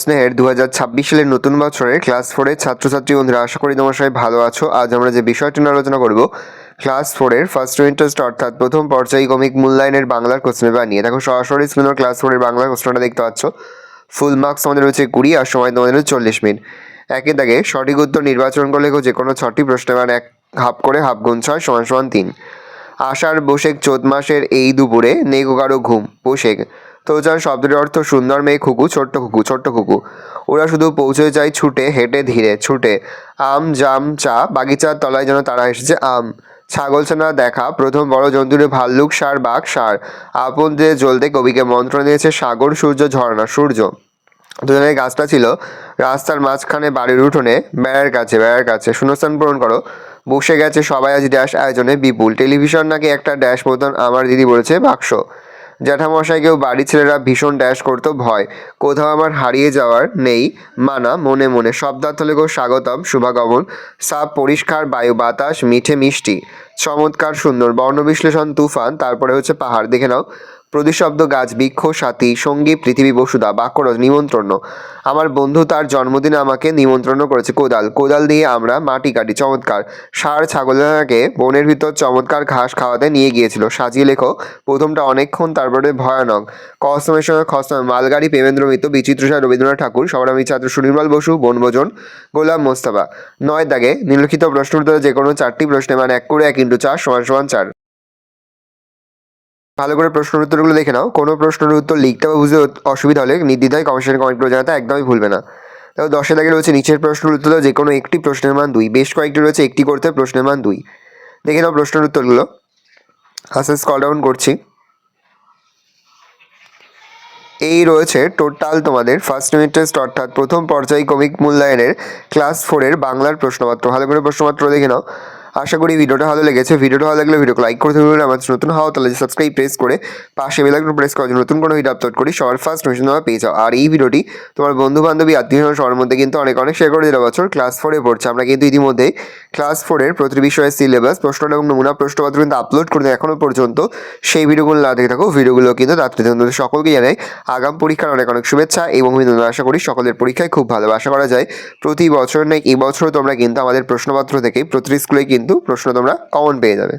স্নেহের 2026 সালের নতুন বছরের ক্লাস 4-এর ছাত্রছাত্রী বন্ধুরা, আশা করি তোমার সবাই ভালো আছো। আজ আমরা যে বিষয়টি নিয়ে আলোচনা করব, ক্লাস 4-এর ফার্স্ট ইন্টারেস্ট অর্থাৎ প্রথম পর্যায়ক্রমিক মূল্যায়নের বাংলার কোশ্চেন পেপার নিয়ে। দেখো সরাসরি স্ক্রিনে ক্লাস 4-এর বাংলার কোশ্চেনটা দেখতে পাচ্ছ। ফুল মার্কস আমাদের রয়েছে 20 আর সময় তোমাদের 40 মিনিট। একে দাগে সঠিক উত্তর নির্বাচন করলে যে কোনো 6টি প্রশ্নের মান 1 হাফ করে হাফ গুণ 6 = 3। আষাঢ় বৈশাখ চৈত মাসের এই দুপুরে নেগো কারো ঘুম। বৈশাখ তো যার শব্দের অর্থ সুন্দর মেয়ে খুকু, ছোট্ট খুকু, ছোট্ট খুকু। ওরা শুধু পৌঁছে যায় ছুটে, হেঁটে ধীরে ছুটে। আম জাম চা, বাগিচার তলায় যেন তারা এসেছে আম। ছাগলছানা দেখা প্রথম বড় জন্তুরে ভাল্লুক, ষাঁড়, বাঘ, ষাঁড়। আপন দিয়ে জ্বলতে কবিকে মন্ত্রণা দিয়েছে সাগর, সূর্য, ঝর্ণা, সূর্য। দুজনের গাছটা ছিল রাস্তার মাঝখানে বাড়ির উঠোনে, বেড়ার কাছে। শূন্যস্থান পূরণ করো। বসে গেছে সবাই আজ ড্যাশ আয়োজনে বিপুল। টেলিভিশন নাকি একটা ড্যাশ মতন, আমার দিদি বলেছে বাক্স। জ্যাঠামশাইকেও বাড়ির ছেলেরা ভীষণ ড্যাশ করতো ভয়। কোথাও আমার হারিয়ে যাওয়ার নেই মানা, মনে মনে শব্দার্থ লেখো স্বাগতম, শুভাগমন। সাপ পরিষ্কার বায়ু, বাতাস মিঠে মিষ্টি, চমৎকার সুন্দর। বর্ণ বিশ্লেষণ তুফান, তারপরে হচ্ছে পাহাড়। দেখে নাও। প্রতিশব্দ গাছ, বৃক্ষ, সাথী, সঙ্গী, পৃথিবী, বসুধা। বাক্যরচ নিমন্ত্রণ, আমার বন্ধু তার জন্মদিনে আমাকে নিমন্ত্রণ করেছে। কোদাল দিয়ে আমরা মাটি কাটি, চমৎকার। ষাঁড় ছাগলকে বনের ভিতর চমৎকার ঘাস খাওয়াতে নিয়ে গিয়েছিল। সাজিয়ে লেখো প্রথমটা অনেকক্ষণ, তারপরে ভয়ানক। কসমের সঙ্গে খসম, মালগাড়ি, প্রেমেন্দ্র মিত্র, বিচিত্র সাহা, রবীন্দ্রনাথ ঠাকুর। সবরামী ছাত্র, সুনির্মল বসু, বনভোজন, গোলাম মোস্তফা। 9 দাগে নিম্নলিখিত প্রশ্ন উত্তরে যে কোনো 4টি প্রশ্নে মান 1 করে 1 × 4 = 4। ভালো করে প্রশ্নের উত্তরগুলো দেখে নাও। কোনো প্রশ্নের উত্তর লিখতে বা বুঝতে অসুবিধা হলে নির্দ্বিধায় কমেন্ট করে জানাতে একদমই ভুলবে না। তাও 10 দাগে রয়েছে নিচের প্রশ্নের উত্তর যে কোনো একটি প্রশ্নের মান 2। বেশ কয়েকটি রয়েছে একটি করতে প্রশ্নের মান 2। দেখে নাও প্রশ্নের উত্তরগুলো। আস্তে স্ক্রল ডাউন করছি। এই রয়েছে টোটাল তোমাদের ফার্স্ট ইউনিট টেস্ট অর্থাৎ প্রথম পর্যায়ক্রমিক মূল্যায়নের ক্লাস 4-এর বাংলার প্রশ্নপত্র। ভালো করে প্রশ্নপত্র দেখে নাও। আশা করি ভিডিওটা ভালো লেগেছে। ভিডিওটা ভালো লাগলে ভিডিওকে লাইক করতে ভুলবেন না। আমার নতুন হওয়া তাহলে সাবস্ক্রাইব প্রেস করে পাশে বেল আইকন প্রেস করে নতুন কোনো ভিডিও আপলোড করি সবার ফার্স্ট নোটিফিকেশন তোমরা পেয়ে যাও। আর এই ভিডিওটি তোমার বন্ধু বান্ধবী আত্মীয় সবার মধ্যে কিন্তু অনেক শেয়ার করে দিতে বছর ক্লাস 4-এ পড়ছে। আমরা কিন্তু ইতিমধ্যে ক্লাস 4-এর প্রতি বিষয়ের সিলেবাস, প্রশ্নটা এবং নমুনা প্রশ্নপত্র কিন্তু আপলোড করে এখনও পর্যন্ত। সেই ভিডিওগুলো না দেখে থাকো, ভিডিওগুলো কিন্তু তাড়াতাড়ি সকলকে জানাই আগাম পরীক্ষার অনেক শুভেচ্ছা এবং আশা করি সকলের পরীক্ষায় খুব ভালো। আশা করা যায় প্রতি বছর নয় এই বছরও তোমরা কিন্তু আমাদের প্রশ্নপত্র থেকে প্রতিটি স্কুলে কিন্তু প্রশ্ন তোমরা কমন পেয়ে যাবে।